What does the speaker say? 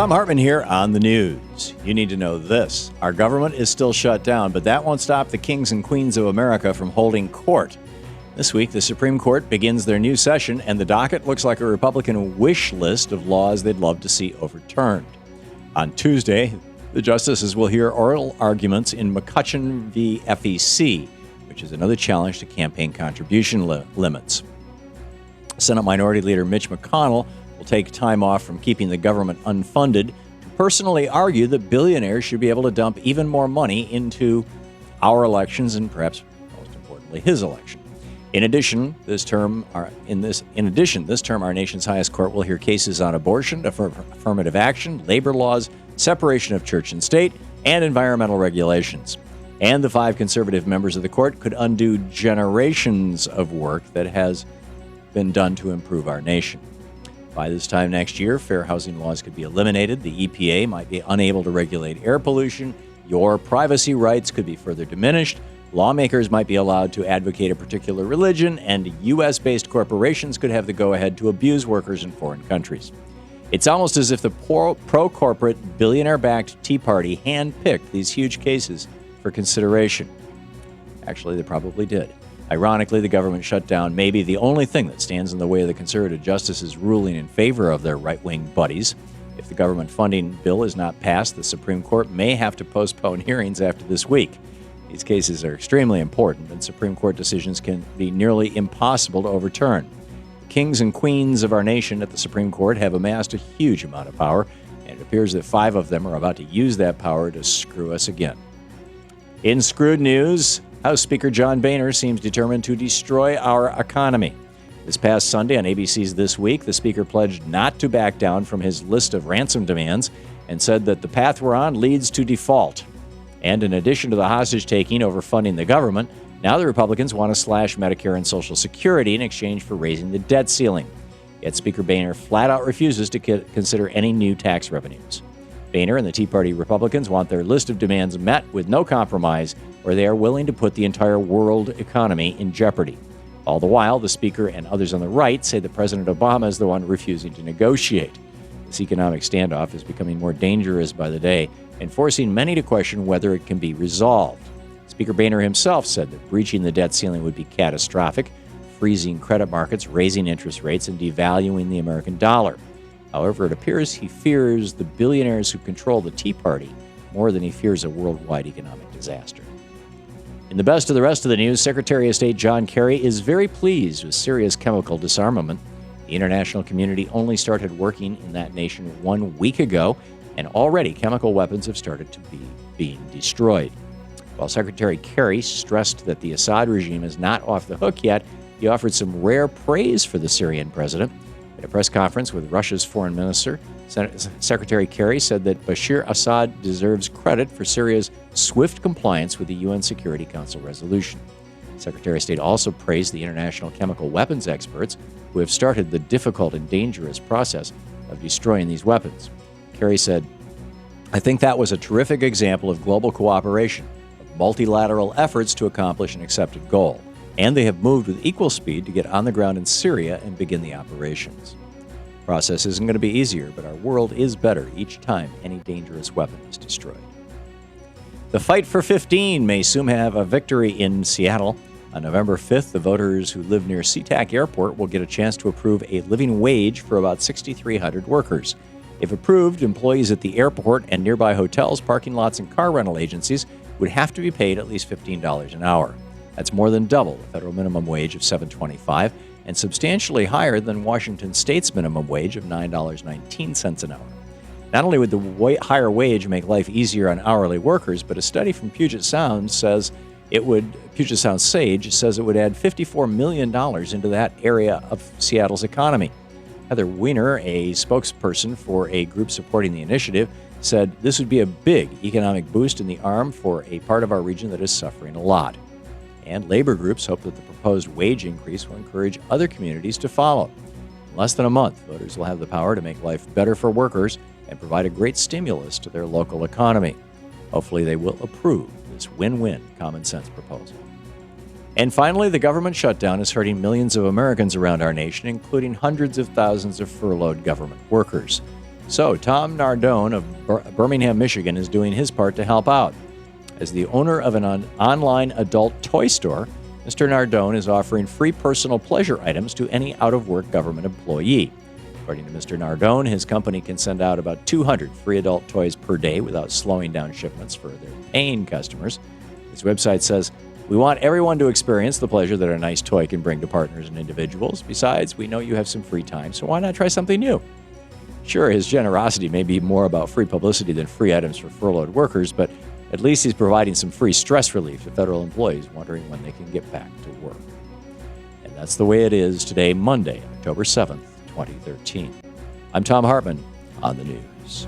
Thom Hartmann here on the news. You need to know this. Our government is still shut down, but that won't stop the kings and queens of America from holding court. This week, the Supreme Court begins their new session, and the docket looks like a Republican wish list of laws they'd love to see overturned. On Tuesday, the justices will hear oral arguments in McCutcheon v. FEC, which is another challenge to campaign contribution limits. Senate Minority Leader Mitch McConnell will take time off from keeping the government unfunded to personally argue that billionaires should be able to dump even more money into our elections and perhaps most importantly his election. In addition, this term our nation's highest court will hear cases on abortion, affirmative action, labor laws, separation of church and state, and environmental regulations. And the 5 conservative members of the court could undo generations of work that has been done to improve our nation. By this time next year, fair housing laws could be eliminated. The EPA might be unable to regulate air pollution. Your privacy rights could be further diminished. Lawmakers might be allowed to advocate a particular religion, and U.S.-based corporations could have the go-ahead to abuse workers in foreign countries. It's almost as if the pro-corporate, billionaire-backed Tea Party handpicked these huge cases for consideration. Actually, they probably did. Ironically, the government shutdown may be the only thing that stands in the way of the conservative justices ruling in favor of their right-wing buddies. If the government funding bill is not passed, the Supreme Court may have to postpone hearings after this week. These cases are extremely important, and Supreme Court decisions can be nearly impossible to overturn. The kings and queens of our nation at the Supreme Court have amassed a huge amount of power, and it appears that 5 of them are about to use that power to screw us again. In screwed news, House Speaker John Boehner seems determined to destroy our economy. This past Sunday on ABC's This Week, the Speaker pledged not to back down from his list of ransom demands and said that the path we're on leads to default. And in addition to the hostage-taking over funding the government, now the Republicans want to slash Medicare and Social Security in exchange for raising the debt ceiling. Yet Speaker Boehner flat-out refuses to consider any new tax revenues. Boehner and the Tea Party Republicans want their list of demands met with no compromise, or they are willing to put the entire world economy in jeopardy. All the while, the Speaker and others on the right say that President Obama is the one refusing to negotiate. This economic standoff is becoming more dangerous by the day and forcing many to question whether it can be resolved. Speaker Boehner himself said that breaching the debt ceiling would be catastrophic, freezing credit markets, raising interest rates, and devaluing the American dollar. However, it appears he fears the billionaires who control the Tea Party more than he fears a worldwide economic disaster. In the best of the rest of the news, Secretary of State John Kerry is very pleased with Syria's chemical disarmament. The international community only started working in that nation 1 week ago, and already chemical weapons have started to be being destroyed. While Secretary Kerry stressed that the Assad regime is not off the hook yet, he offered some rare praise for the Syrian president. At a press conference with Russia's foreign minister, Secretary Kerry said that Bashar Assad deserves credit for Syria's swift compliance with the UN Security Council resolution. Secretary of State also praised the international chemical weapons experts who have started the difficult and dangerous process of destroying these weapons. Kerry said, "I think that was a terrific example of global cooperation, of multilateral efforts to accomplish an accepted goal. And they have moved with equal speed to get on the ground in Syria and begin the operations. The process isn't going to be easier, but our world is better each time any dangerous weapon is destroyed." The fight for 15 may soon have a victory in Seattle. On November 5th, the voters who live near SeaTac Airport will get a chance to approve a living wage for about 6,300 workers. If approved, employees at the airport and nearby hotels, parking lots, and car rental agencies would have to be paid at least $15 an hour. That's more than double the federal minimum wage of $7.25 and substantially higher than Washington State's minimum wage of $9.19 an hour. Not only would the higher wage make life easier on hourly workers, but a study from Puget Sound Sage says it would add $54 million into that area of Seattle's economy. Heather Weiner, a spokesperson for a group supporting the initiative, said this would be a big economic boost in the arm for a part of our region that is suffering a lot. And labor groups hope that the proposed wage increase will encourage other communities to follow. In less than a month, voters will have the power to make life better for workers and provide a great stimulus to their local economy. Hopefully they will approve this win-win common sense proposal. And finally, the government shutdown is hurting millions of Americans around our nation, including hundreds of thousands of furloughed government workers. So, Tom Nardone of Birmingham, Michigan, is doing his part to help out. As the owner of an online adult toy store, Mr. Nardone is offering free personal pleasure items to any out-of-work government employee. According to Mr. Nardone, his company can send out about 200 free adult toys per day without slowing down shipments for their paying customers. His website says, "We want everyone to experience the pleasure that a nice toy can bring to partners and individuals. Besides, we know you have some free time, so why not try something new?" Sure, his generosity may be more about free publicity than free items for furloughed workers, but at least he's providing some free stress relief to federal employees wondering when they can get back to work. And that's the way it is today, Monday, October 7th, 2013. I'm Thom Hartmann on the news.